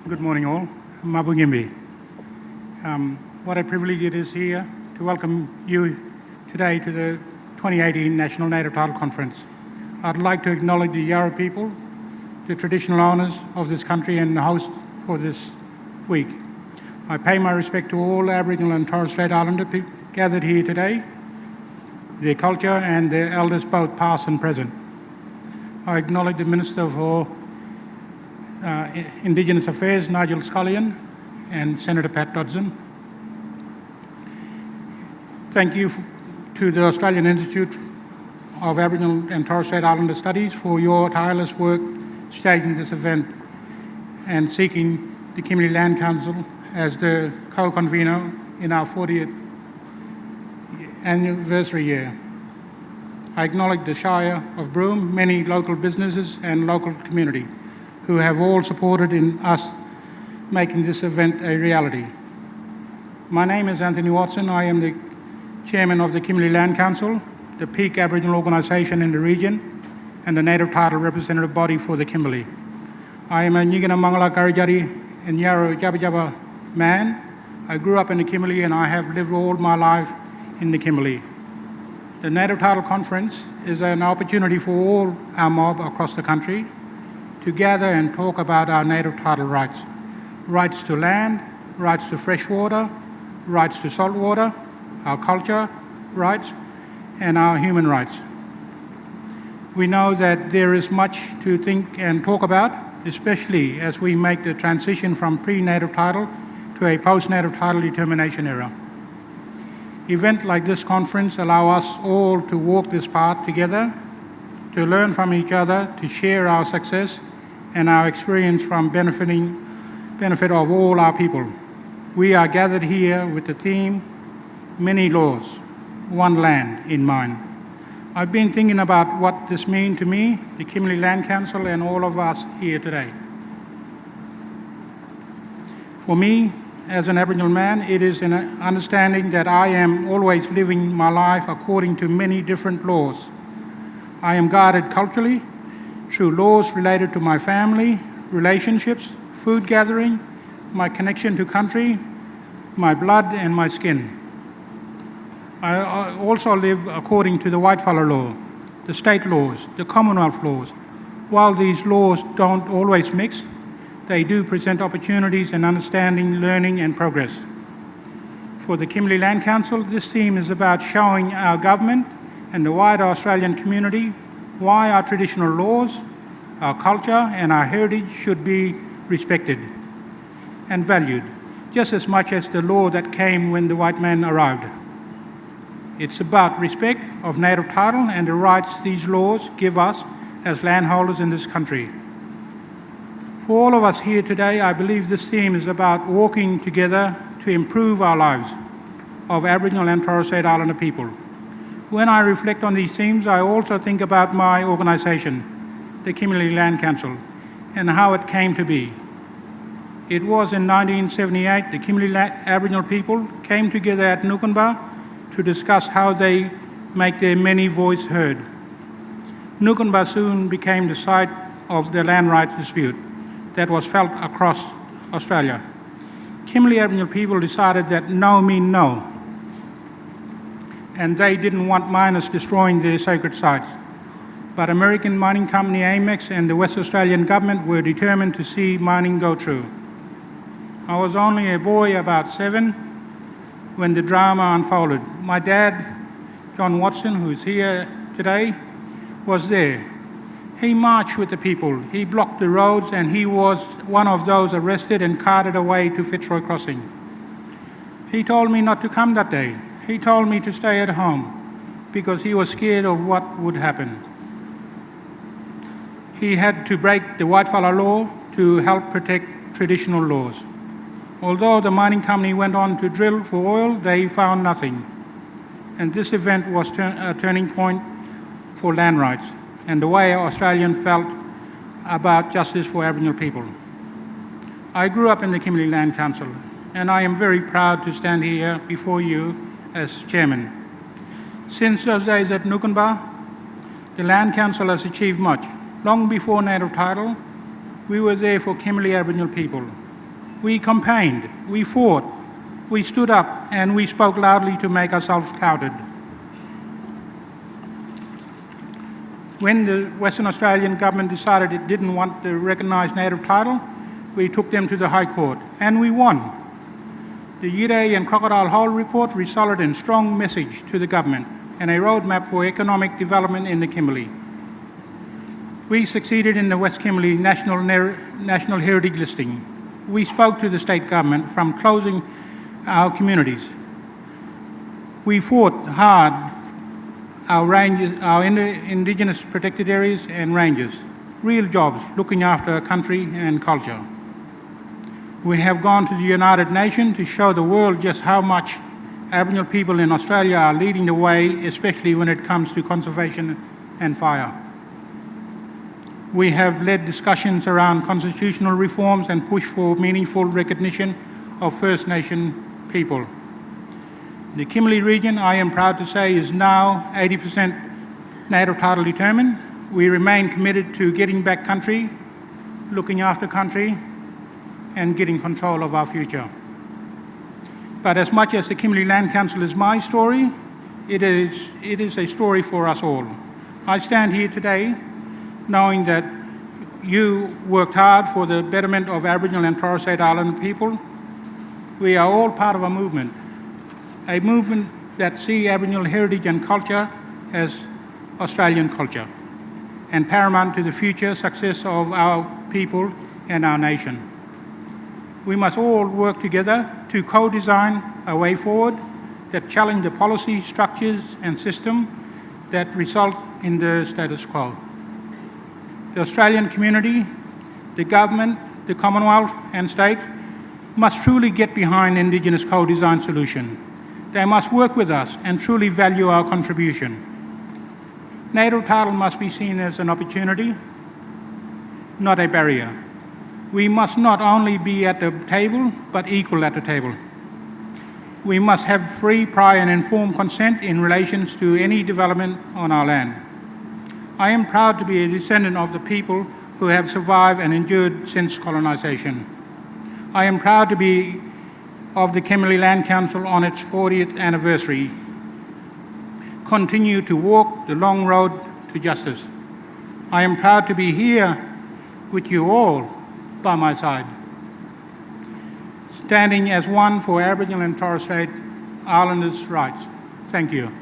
Good morning all. Mabungimbi. What a privilege it is here to welcome you today to the 2018 National Native Title Conference. I'd like to acknowledge the Yarra people, the traditional owners of this country and the host for this week. I pay my respect to all Aboriginal and Torres Strait Islander people gathered here today, their culture and their elders both past and present. I acknowledge the Minister for Indigenous Affairs, Nigel Scullion, and Senator Pat Dodson. Thank you to the Australian Institute of Aboriginal and Torres Strait Islander Studies for your tireless work staging this event and seeking the Kimberley Land Council as the co-convener in our 40th anniversary year. I acknowledge the Shire of Broome, many local businesses and local community who have all supported in us making this event a reality. My name is Anthony Watson. I am the Chairman of the Kimberley Land Council, the peak Aboriginal organisation in the region and the native title representative body for the Kimberley. I am a Nyingana Mangala Karijari and Yarra Jabba Jabba man. I grew up in the Kimberley and I have lived all my life in the Kimberley. The Native Title Conference is an opportunity for all our mob across the country to gather and talk about our native title rights. Rights to land, rights to fresh water, rights to salt water, our culture rights, and our human rights. We know that there is much to think and talk about, especially as we make the transition from pre-native title to a post-native title determination era. Events like this conference allow us all to walk this path together, to learn from each other, to share our success and our experience from benefit of all our people. We are gathered here with the theme, many laws, one land in mind. I've been thinking about what this means to me, the Kimberley Land Council and all of us here today. For me, as an Aboriginal man, it is an understanding that I am always living my life according to many different laws. I am guided culturally through laws related to my family, relationships, food gathering, my connection to country, my blood and my skin. I also live according to the whitefellow law, the state laws, the Commonwealth laws. While these laws don't always mix, they do present opportunities and understanding, learning and progress. For the Kimberley Land Council, this theme is about showing our government and the wider Australian community why our traditional laws, our culture and our heritage should be respected and valued, just as much as the law that came when the white man arrived. It's about respect of native title and the rights these laws give us as landholders in this country. For all of us here today, I believe this theme is about walking together to improve our lives of Aboriginal and Torres Strait Islander people. When I reflect on these themes, I also think about my organisation, the Kimberley Land Council, and how it came to be. It was in 1978 the Kimberley Aboriginal people came together at Nukunba to discuss how they make their many voice heard. Nukunba soon became the site of the land rights dispute that was felt across Australia. Kimberley Aboriginal people decided that no means no, and they didn't want miners destroying their sacred sites. But American mining company Amex and the West Australian government were determined to see mining go through. I was only a boy about 7 when the drama unfolded. My dad, John Watson, who's here today, was there. He marched with the people. He blocked the roads and he was one of those arrested and carted away to Fitzroy Crossing. He told me not to come that day. He told me to stay at home because he was scared of what would happen. He had to break the whitefellow law to help protect traditional laws. Although the mining company went on to drill for oil, they found nothing. And this event was a turning point for land rights and the way Australians felt about justice for Aboriginal people. I grew up in the Kimberley Land Council and I am very proud to stand here before you as chairman. Since those days at Nukunba, the Land Council has achieved much. Long before native title, we were there for Kimberley Aboriginal people. We campaigned, we fought, we stood up, and we spoke loudly to make ourselves counted. When the Western Australian government decided it didn't want to recognise native title, we took them to the High Court, and we won. The Yidde and Crocodile Hole report resulted in a strong message to the government and a roadmap for economic development in the Kimberley. We succeeded in the West Kimberley National Heritage listing. We spoke to the state government from closing our communities. We fought hard our Indigenous protected areas and ranges, real jobs looking after our country and culture. We have gone to the United Nations to show the world just how much Aboriginal people in Australia are leading the way, especially when it comes to conservation and fire. We have led discussions around constitutional reforms and pushed for meaningful recognition of First Nation people. The Kimberley region, I am proud to say, is now 80% native title determined. We remain committed to getting back country, looking after country, and getting control of our future. But as much as the Kimberley Land Council is my story, it is a story for us all. I stand here today knowing that you worked hard for the betterment of Aboriginal and Torres Strait Islander people. We are all part of a movement that sees Aboriginal heritage and culture as Australian culture and paramount to the future success of our people and our nation. We must all work together to co-design a way forward that challenge the policy, structures and system that result in the status quo. The Australian community, the government, the Commonwealth and state must truly get behind Indigenous co-design solution. They must work with us and truly value our contribution. Native title must be seen as an opportunity, not a barrier. We must not only be at the table, but equal at the table. We must have free, prior and informed consent in relation to any development on our land. I am proud to be a descendant of the people who have survived and endured since colonisation. I am proud to be of the Kimberley Land Council on its 40th anniversary. Continue to walk the long road to justice. I am proud to be here with you all by my side, standing as one for Aboriginal and Torres Strait Islanders' rights. Thank you.